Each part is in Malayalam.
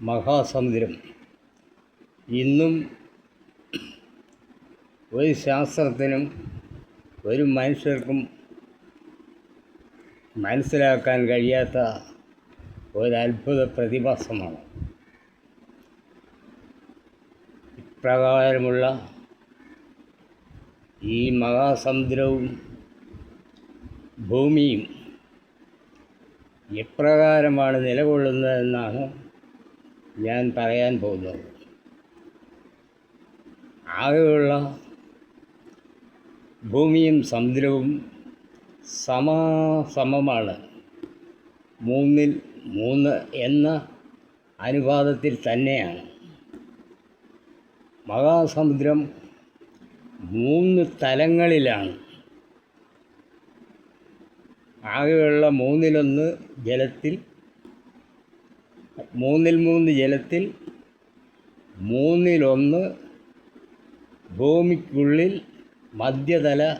മഹാസമുദ്രം ഇന്നും ഒരു ശാസ്ത്രത്തിനും ഒരു മനുഷ്യർക്കും മനസ്സിലാക്കാൻ കഴിയാത്ത ഒരത്ഭുത പ്രതിഭാസമാണ്. ഇപ്രകാരമുള്ള ഈ മഹാസമുദ്രവും ഭൂമിയും എപ്രകാരമാണ് നിലകൊള്ളുന്നതെന്നാണ് ഞാൻ പറയാൻ പോകുന്നത്. ആകെയുള്ള ഭൂമിയും സമുദ്രവും സമമാണ്. 3:3 എന്ന അനുപാതത്തിൽ തന്നെയാണ്. മഹാസമുദ്രം 3 തലങ്ങളിലാണ്. ആകെയുള്ള 3:1 ജലത്തിൽ, 3:3 ജലത്തിൽ, 3:1 ഭൂമിക്കുള്ളിൽ മധ്യതലത്തിൽ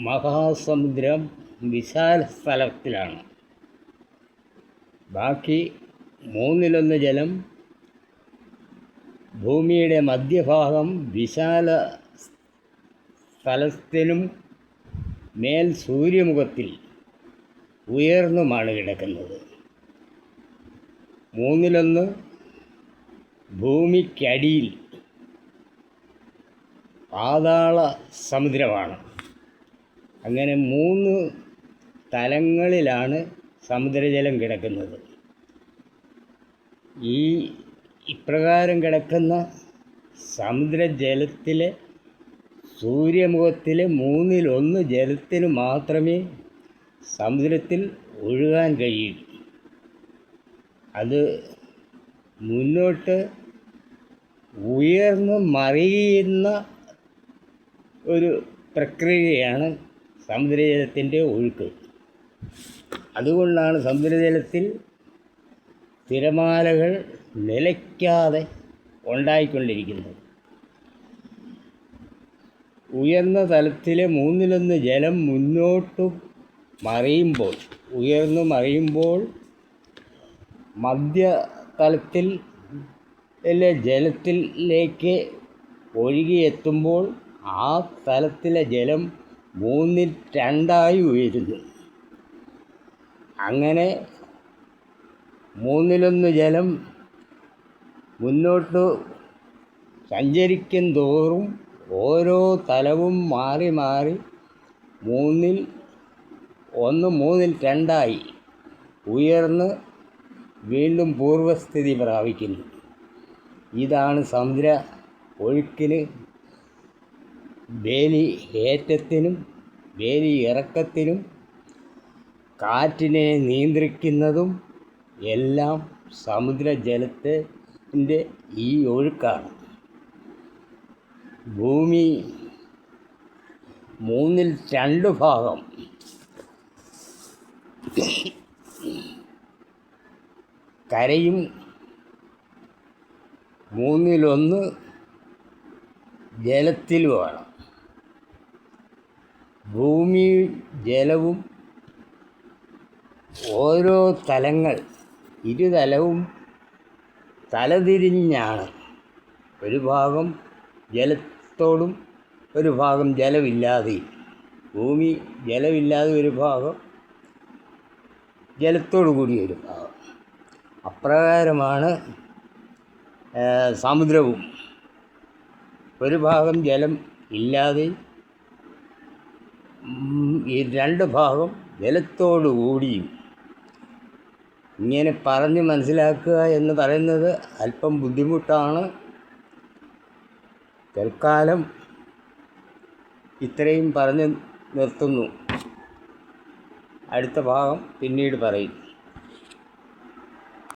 മഹാസമുദ്രം വിശാല സ്ഥലത്തിലാണ്. ബാക്കി 3:1 ജലം ഭൂമിയുടെ മധ്യഭാഗം വിശാല സ്ഥലത്തിനും മേൽ സൂര്യമുഖത്തിൽ ഉയർന്നുമാണ് കിടക്കുന്നത്. 3:1 ഭൂമിക്കടിയിൽ പാതാള സമുദ്രമാണ്. അങ്ങനെ 3 തലങ്ങളിലാണ് സമുദ്രജലം കിടക്കുന്നത്. ഇപ്രകാരം കിടക്കുന്ന സമുദ്രജലത്തിലെ സൂര്യമുഖത്തിലെ 3:1 ജലത്തിന് മാത്രമേ സമുദ്രത്തിൽ ഒഴുകാൻ കഴിയൂ. അത് മുന്നോട്ട് ഉയർന്ന് മറിയുന്ന ഒരു പ്രക്രിയയാണ് സമുദ്രജലത്തിൻ്റെ ഒഴുക്ക്. അതുകൊണ്ടാണ് സമുദ്രജലത്തിൽ തിരമാലകൾ നിലയ്ക്കാതെ ഉണ്ടായിക്കൊണ്ടിരിക്കുന്നത്. ഉയർന്ന തലത്തിലെ 3:1 ജലം മുന്നോട്ട് ഉയർന്നു മറിയുമ്പോൾ മധ്യതലത്തിൽ ജലത്തിലേക്ക് ഒഴുകിയെത്തുമ്പോൾ ആ തലത്തിലെ ജലം 3:2 ഉയരുന്നു. അങ്ങനെ 3:1 ജലം മുന്നോട്ട് സഞ്ചരിക്കും തോറും ഓരോ തലവും മാറി 3:1 3:2 ഉയർന്ന് വീണ്ടും പൂർവസ്ഥിതി പ്രാപിക്കുന്നു. ഇതാണ് സമുദ്ര ഒഴുക്കിന് വേലി ഏറ്റത്തിനും വേലി ഇറക്കത്തിനും കാറ്റിനെ നിയന്ത്രിക്കുന്നതും എല്ലാം സമുദ്രജലത്തിൻ്റെ ഈ ഒഴുക്കാണ്. ഭൂമി 3/2 ഭാഗം കരയും 3:1 ജലത്തിലുമാണ്. ഭൂമിയും ജലവും ഓരോ ഇരുതലവും തലതിരിഞ്ഞാണ്. ഒരു ഭാഗം ജലത്തോടും ഒരു ഭാഗം ജലമില്ലാതെയും. ഭൂമി ജലമില്ലാതെ ഒരു ഭാഗം, ജലത്തോടു കൂടി ഒരു ഭാഗം. അപ്രകാരമാണ് സമുദ്രവും. ഒരു ഭാഗം ജലം ഇല്ലാതെ, ഈ 2 ഭാഗം ജലത്തോടു കൂടിയും. ഇങ്ങനെ പറഞ്ഞ് മനസ്സിലാക്കുക എന്ന് പറയുന്നത് അല്പം ബുദ്ധിമുട്ടാണ്. തൽക്കാലം ഇത്രയും പറഞ്ഞ് നിർത്തുന്നു. അടുത്ത ഭാഗം പിന്നീട് പറയും.